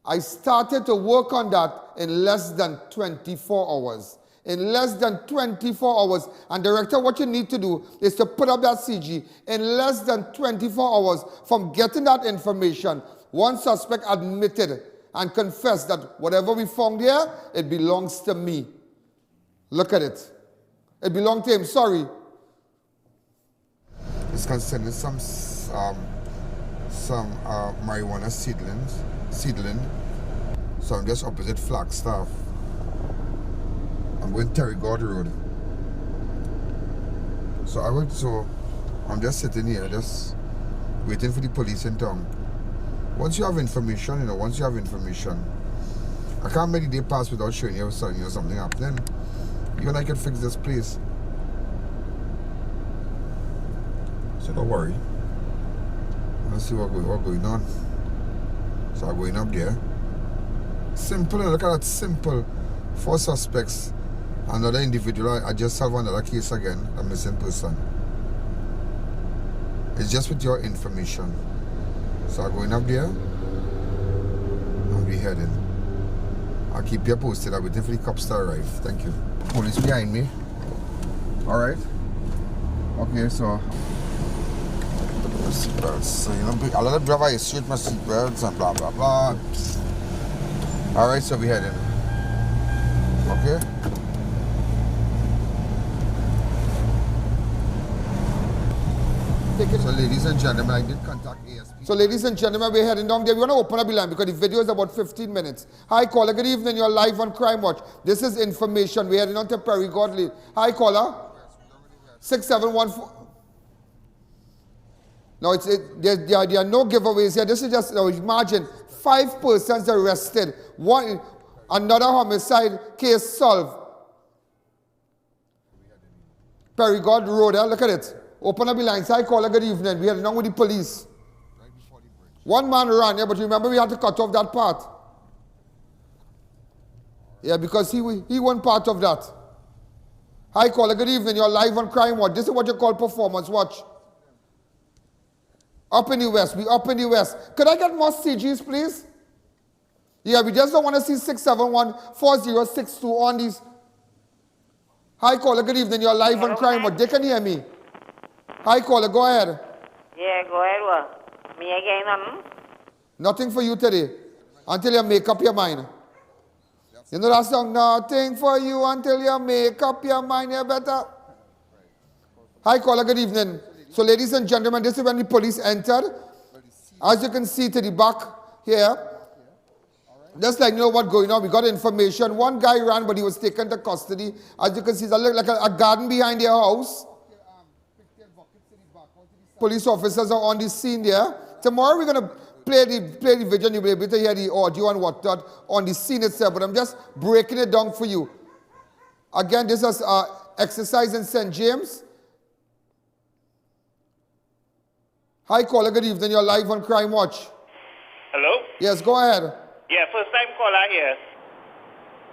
I started to work on that in less than 24 hours. In less than 24 hours. And director, what you need to do is to put up that CG in less than 24 hours from getting that information. One suspect admitted and confessed that whatever we found here, it belongs to me. Look at it. It belonged to him, sorry. It's concerning some marijuana seedling. So I'm just opposite Flagstaff. I'm going Perigord Road. So I'm just sitting here, just waiting for the police in town. Once you have information, I can't make the day pass without showing you something happening. Even I can fix this place. So don't worry. Let's see what's going on. So I'm going up there. Simple, look at that, simple. 4 suspects. Another individual. I just have another case again, a missing person. It's just with your information. So I'm going up there. I'll be heading. I'll keep you posted. I'm waiting for the cops to arrive. Thank you. Police behind me. Alright. Okay, so seatbelts. So, you know, a lot of drivers shoot my seatbelts and blah blah blah. Alright, so we heading. Okay. So ladies and gentlemen, I did contact ASP. So ladies and gentlemen, we're heading down there. We want to open up the line because the video is about 15 minutes. Hi caller, good evening. You're live on Crime Watch. This is information. We're heading on to Perry Godley. Hi caller. 6714. No, there are no giveaways here. This is just, imagine, 5 persons arrested. Another homicide case solved. Perry God Road, look at it. Open up the lines. Hi caller, good evening. We are now with the police. One man ran, yeah, but remember we had to cut off that part. Yeah, because he wasn't part of that. Hi caller, good evening. You're live on Crime Watch. This is what you call performance watch. Up in the West. We up in the West. Could I get more CGs, please? Yeah, we just don't want to see 671-4062 on these. Hi caller, good evening. You're live on Crime Watch. They can hear me. Hi caller, go ahead. Yeah, go ahead. What? Me again, Nothing for you today. Until you make up your mind. You know that song? Nothing for you until you make up your mind. You better. Hi caller, good evening. So ladies and gentlemen, this is when the police entered. As you can see to the back here. Just like you know what's going on, we got information. One guy ran, but he was taken to custody. As you can see, it's like a garden behind their house. Police officers are on the scene there. Tomorrow we're going to play the video and you'll be able to hear the audio and whatnot on the scene itself. But I'm just breaking it down for you. Again, this is exercise in St. James. Hi caller, good evening. You're live on Crime Watch. Hello? Yes, go ahead. Yeah, first time caller here.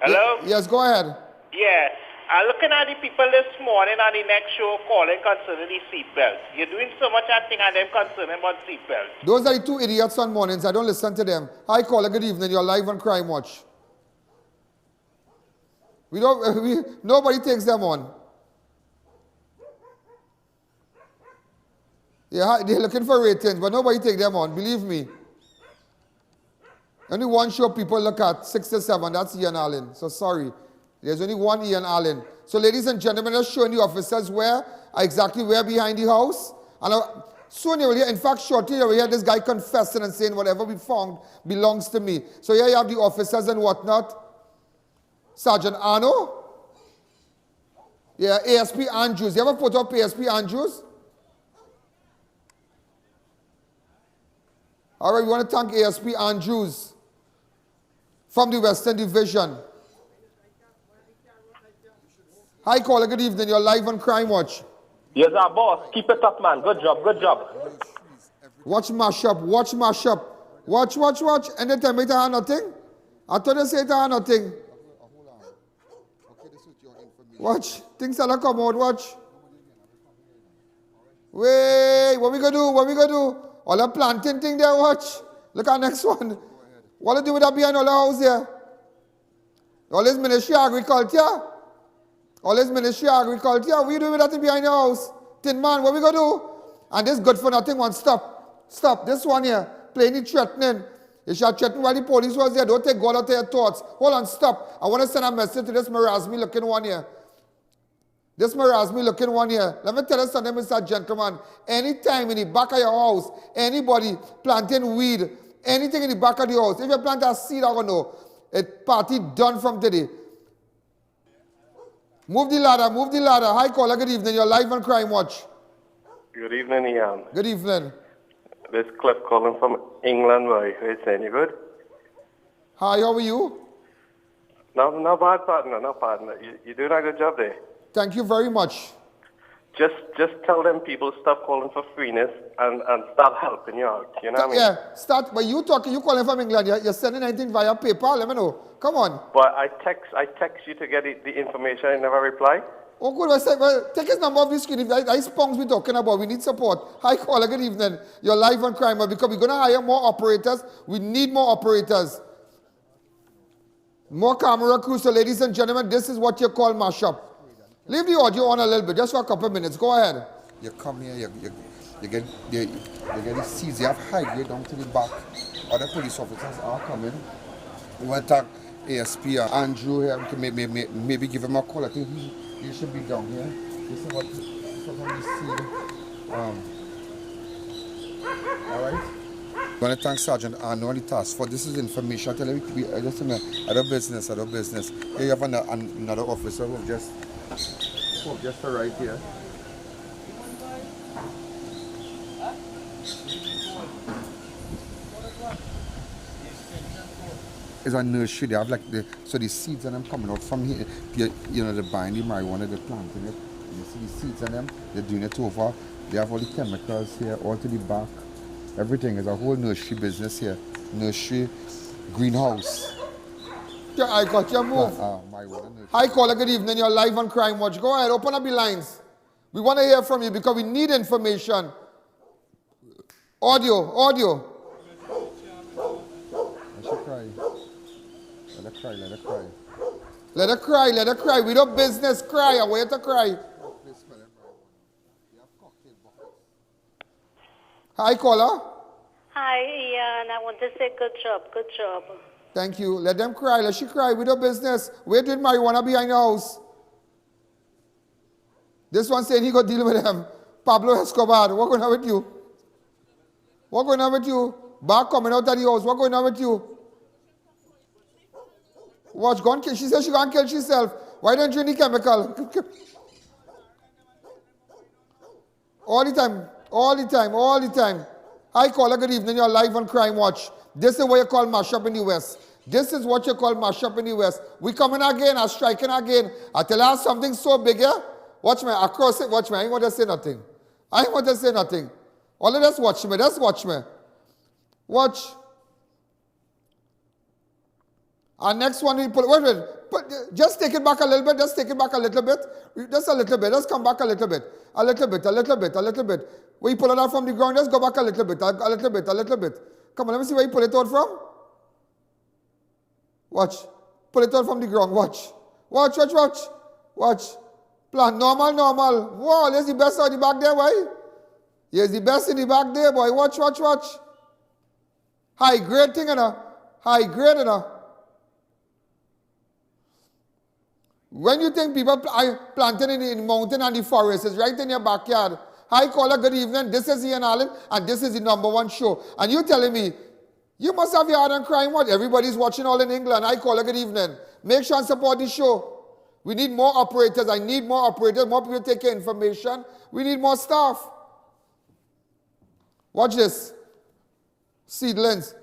Hello? Yes, go ahead. Yeah. I'm looking at the people this morning on the next show calling concerning the seatbelts. You're doing so much acting on them concerning about seatbelts. Those are the 2 idiots on mornings. I don't listen to them. Hi caller, good evening. You're live on Crime Watch. Nobody takes them on. Yeah, they're looking for ratings, but nobody take them on. Believe me. Only one show people look at, 6 to 7. That's Ian Allen. So sorry. There's only one Ian Allen. So ladies and gentlemen, just showing the officers exactly where behind the house. And soon you will hear, in fact, shortly you will hear this guy confessing and saying whatever we found belongs to me. So here you have the officers and whatnot. Sergeant Arno. Yeah, ASP Andrews. You ever put up ASP Andrews? All right, we want to thank ASP Andrews from the Western Division. Hi caller, good evening. You're live on Crime Watch. Yes, our boss. Keep it up, man. Good job, good job. Watch mashup, watch mashup. Watch. And then tell me to have nothing? I thought they say to have nothing. Watch. Things are not come out, watch. Wait, what we gonna do? All the planting thing there, watch. Look at the next one. What do you do with that behind all the house here? All this Ministry of Agriculture. What are you doing with that thing behind your house? Tin man, what we gonna do? And this good for nothing one. Stop. This one here. Plainly threatening. You shall threaten while the police was there. Don't take God out of your thoughts. Hold on, stop. I want to send a message to this marasmi looking one here. Let me tell you something, Mr. Gentleman. Anytime in the back of your house, anybody planting weed, anything in the back of the house, if you plant a seed, I don't know, a party done from today. Move the ladder. Hi caller, good evening. You're live on Crime Watch. Good evening, Ian. Good evening. This clip calling from England, boy. It's any good? Hi, how are you? No bad, partner. You're doing a good job there. Thank you very much. Just tell them people stop calling for freeness and start helping you out. You know what I mean? Yeah, start. But you calling from England. You're sending anything via PayPal. Let me know. Come on. But I text you to get the information. I never reply. Oh, good. Well, take his number off the screen. That's Pongs we're talking about. We need support. Hi, caller. Good evening. You're live on Crime, because we're going to hire more operators. We need more operators. More camera crew. So, ladies and gentlemen, this is what you call mashup. Leave the audio on a little bit, just for a couple of minutes. Go ahead. You come here, you get the seats. You have high grade down to the back. Other police officers are coming. We want to ASP Andrew here. Maybe give him a call. I think he should be down here. This is what we see. All right. I want to thank Sergeant Arno on the task force. This is information. I tell you, just in other business. Here you have another officer who just arrived here. It's a nursery. They have like the seeds and them coming out from here. You know, they're buying the marijuana, they're planting it. You see the seeds and them. They're doing it over. They have all the chemicals here, all to the back. Everything is a whole nursery business here. Nursery, greenhouse. Yeah, I got your move. Hi, caller. Good evening. You're live on Crime Watch. Go ahead. Open up the lines. We want to hear from you because we need information. Audio. I should cry. Let her cry. We don't business cry. I want her to cry. Hi, caller. Hi, Ian. I want to say good job. Thank you. Let them cry. Let she cry. We don't business. We're doing marijuana behind the house. This one saying he got to deal with them. Pablo Escobar. What going on with you? Back coming out of the house. What going on with you? Watch, go and kill. She said she going to kill herself. Why don't you need chemical? All the time. Hi, caller. Good evening. You're live on Crime Watch. This is what you call mashup in the West. We coming again, are striking again. I tell you something so big here. Watch me. Across it, watch me. I ain't want to say nothing. All of us watch me. Just watch me. Watch. Our next one, we put, wait. Just take it back a little bit. Just a little bit. Just come back a little bit. A little bit. Where you pull it out from the ground, just go back a little bit. Come on, let me see where you pull it out from. Watch. Pull it out from the ground. Watch. Plan. Normal. Wow, there's the best out the back there, boy. Here's the best in the back there, boy. Watch. High grade thing, enough. When you think people are planting in the mountain and the forest, it's right in your backyard. Hi, caller, good evening. This is Ian Allen, and this is the #1 show. And you telling me, you must have your heart on Crime Watch. Everybody's watching all in England. Hi, caller, good evening. Make sure and support the show. We need more operators. I need more operators. More people take your information. We need more staff. Watch this. Seedlings.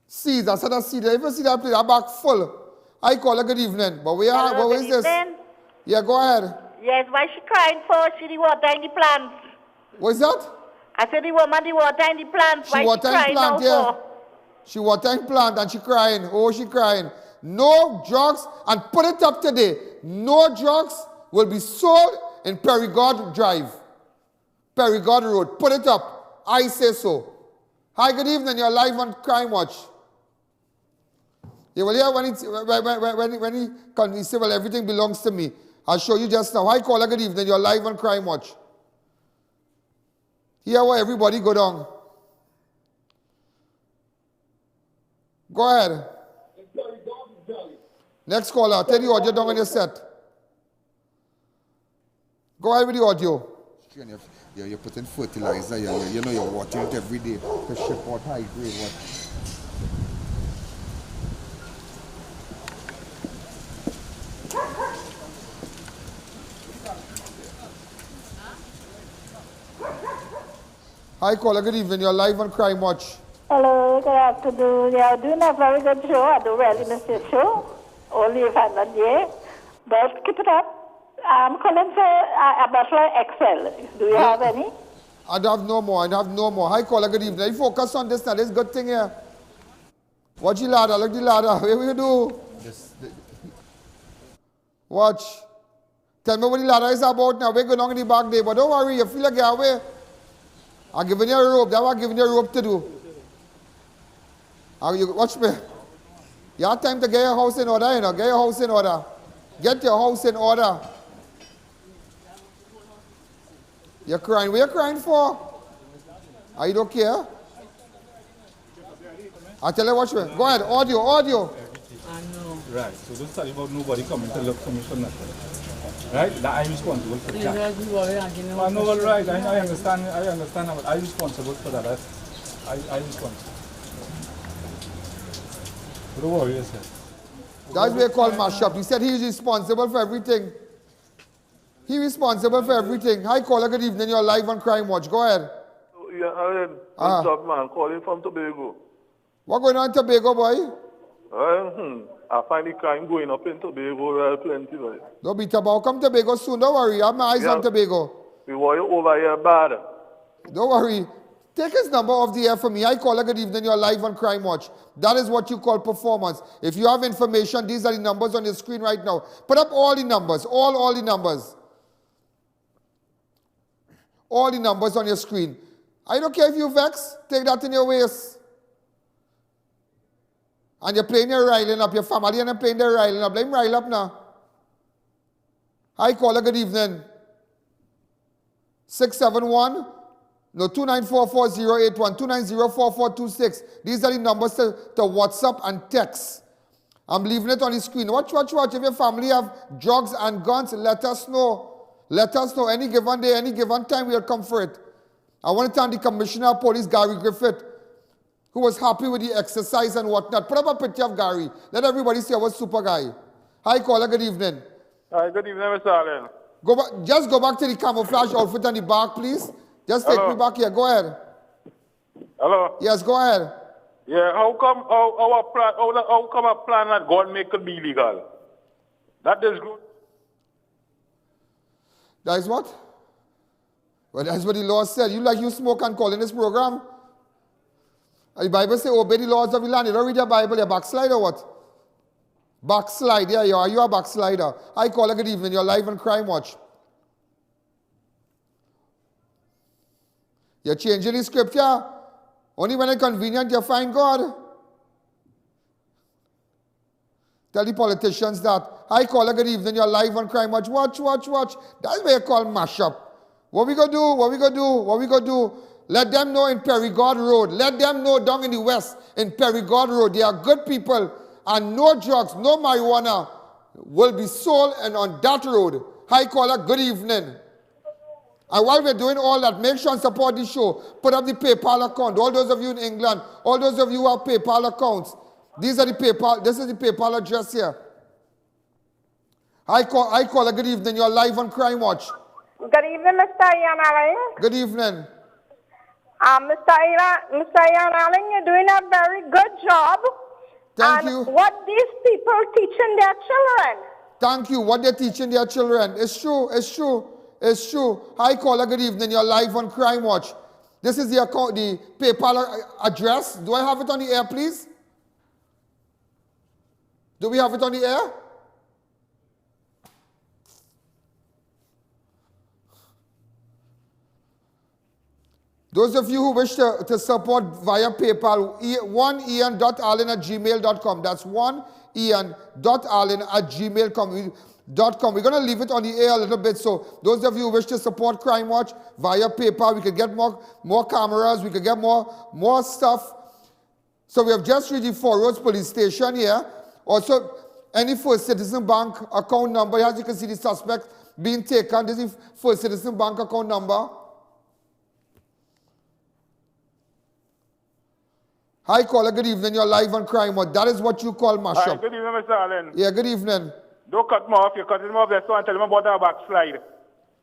Seeds. I said a seed. If you see that place, that back full. Hi, caller, good evening. But we are, hello, what is this? Yeah, go ahead. Yes, why she crying for? She the water in the plants. What is that? I said the woman the water in the plants. Why she crying now for? She watering plant and she crying. Oh, she crying. No drugs, and put it up today. No drugs will be sold in Perigord Drive. Perigord Road. Put it up. I say so. Hi, good evening. You're live on Crime Watch. Yeah, well, yeah, when he say, well, everything belongs to me. I'll show you just now. Hi, caller, good evening. You're live on Crime Watch. Here where everybody go down. Go ahead. Next caller, tell the audio down on your set. Go ahead with the audio. You're putting fertilizer, you know you're watering it every day to ship out high grade water. Hi, caller. Good evening. You're live on Crime Watch. Hello, good afternoon. You're doing a very good show. I do well in the show. Only if I'm not there. But keep it up. I'm calling for a bottle of XL. Do you have any? I have no more. Hi, caller. Good evening. You focus on this now. This is a good thing here. Watch the ladder. Look the ladder. What will you do? Watch. Tell me what the ladder is about now. We're going on in the back there, but don't worry, you feel like you're away. I'm giving you a rope. That's what I'm giving you a rope to do. Watch me. You have time to get your house in order, you know. Get your house in order. Get your house in order. You're crying. What are you crying for? Are you don't care? I tell you, watch me. Go ahead. Audio. I know. Right. So don't tell about nobody coming to look for me for nothing. Right? That I'm responsible for that. I know, all right. I understand. I'm responsible for that. I'm responsible. Don't worry yourself. That's what they call mashup. He said he's responsible for everything. He's responsible for everything. Hi, caller. Good evening. You're live on Crime Watch. Go ahead. Yeah, Aaron. What's up, man? Calling from Tobago. What going on in Tobago, boy? I find the crime going up in Tobago plenty, boy. Don't be Tobago. Come to Tobago soon. Don't worry. I have my eyes on Tobago. We want you over here bad. Don't worry. Take his number off the air for me. I call her. Good evening. You're live on Crime Watch. That is what you call performance. If you have information, these are the numbers on your screen right now. Put up all the numbers. All the numbers. All the numbers on your screen. I don't care if you vex. Take that in your waist. And you're playing your riling up. Your family and you're playing their riling up. Let him rile up now. Hi, caller. Good evening. 671 2944081 2904426. These are the numbers to WhatsApp and text. I'm leaving it on the screen. Watch. If your family have drugs and guns, let us know. Let us know. Any given day, any given time, we'll come for it. I want to thank the Commissioner of Police, Gary Griffith, who was happy with the exercise and whatnot. Put up a picture of Gary. Let everybody see I was super guy. Hi, caller. Good evening. Hi, good evening, Mr. Allen. Just go back to the camouflage outfit on the back, please. Just take me back here. Go ahead. Hello? Yes, go ahead. Yeah, how come a plan that God make it be illegal? That is good. That is what? Well, that's what the law said. You smoke and call in this program? The Bible says, obey the laws of the land. You don't read your Bible, you're backslide or what? Backslide, yeah, you are. You are a backslider. Hi, caller, good evening. You're live on Crime Watch. You're changing the scripture. Only when it's convenient you find God. Tell the politicians that. Hi, caller, good evening. You're live on Crime Watch. Watch. That's what you call mashup. What we gonna do? Let them know in Perigord Road. Let them know down in the west in Perigord Road. They are good people and no drugs, no marijuana will be sold and on that road. Hi, caller, good evening. And while we're doing all that, make sure and support the show. Put up the PayPal account. All those of you in England, all those of you who have PayPal accounts, these are the PayPal. This is the PayPal address here. Hi, caller, good evening. You're live on Crime Watch. Good evening, Mr. Ian Allen. Good evening. Mr. Ian Allen, you're doing a very good job. Thank you. What these people teaching their children. Thank you. What they're teaching their children. It's true. Hi, caller. Good evening. You're live on Crime Watch. This is the account, the PayPal address. Do I have it on the air, please? Do we have it on the air? Those of you who wish to support via PayPal, oneian.allen@gmail.com. That's oneian.allen@gmail.com. We're going to leave it on the air a little bit. So those of you who wish to support Crime Watch via PayPal, we could get more cameras. We could get more stuff. So we have just reached the Four Roads Police Station here. Also, any First Citizen Bank account number. As you can see, the suspect being taken. This is First Citizen Bank account number. Hi, caller. Good evening. You're live on Crime Watch. That is what you call mashup. Hi, good evening, Mr. Allen. Yeah, good evening. Don't cut me off. You cut him off there so and tell him about that backslide.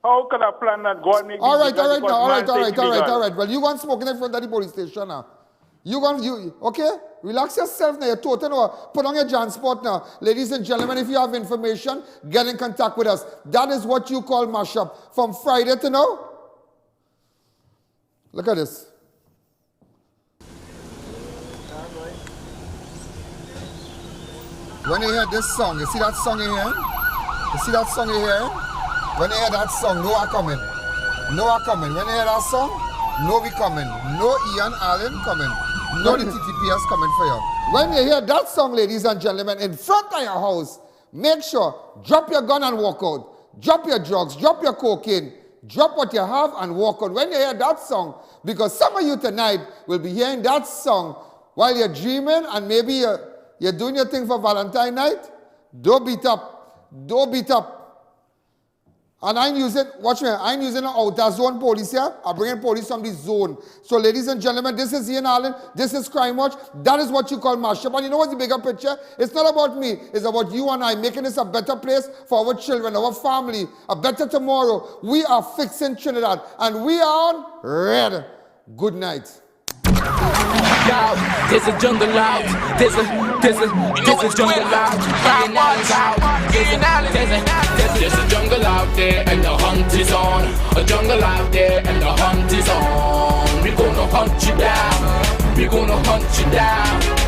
How can I plan that God make all right. Well, you go and smoke in front of the police station now. Okay? Relax yourself now. You're total. Put on your JanSport now. Ladies and gentlemen, if you have information, get in contact with us. That is what you call mashup. From Friday to now. Look at this. When you hear this song, you see that song you hear? You see that song you hear? When you hear that song, know I coming. Know I coming. When you hear that song, know we coming. No Ian Allen coming. No the TTPS coming for you. When you hear that song, ladies and gentlemen, in front of your house, make sure, drop your gun and walk out. Drop your drugs, drop your cocaine, drop what you have and walk out. When you hear that song, because some of you tonight will be hearing that song while you're dreaming and maybe you're doing your thing for Valentine night. Don't beat up. Don't beat up. And I'm using, watch me, I'm using an outer zone police here. I'm bringing police from the zone. So ladies and gentlemen, this is Ian Allen. This is Crime Watch. That is what you call mashup. And you know what's the bigger picture? It's not about me. It's about you and I making this a better place for our children, our family, a better tomorrow. We are fixing Trinidad. And we are on red. Good night. There's a jungle out. There's a jungle out. There's a jungle out there and the hunt is on. A jungle out there and the hunt is on. We're gonna hunt you down. We're gonna hunt you down.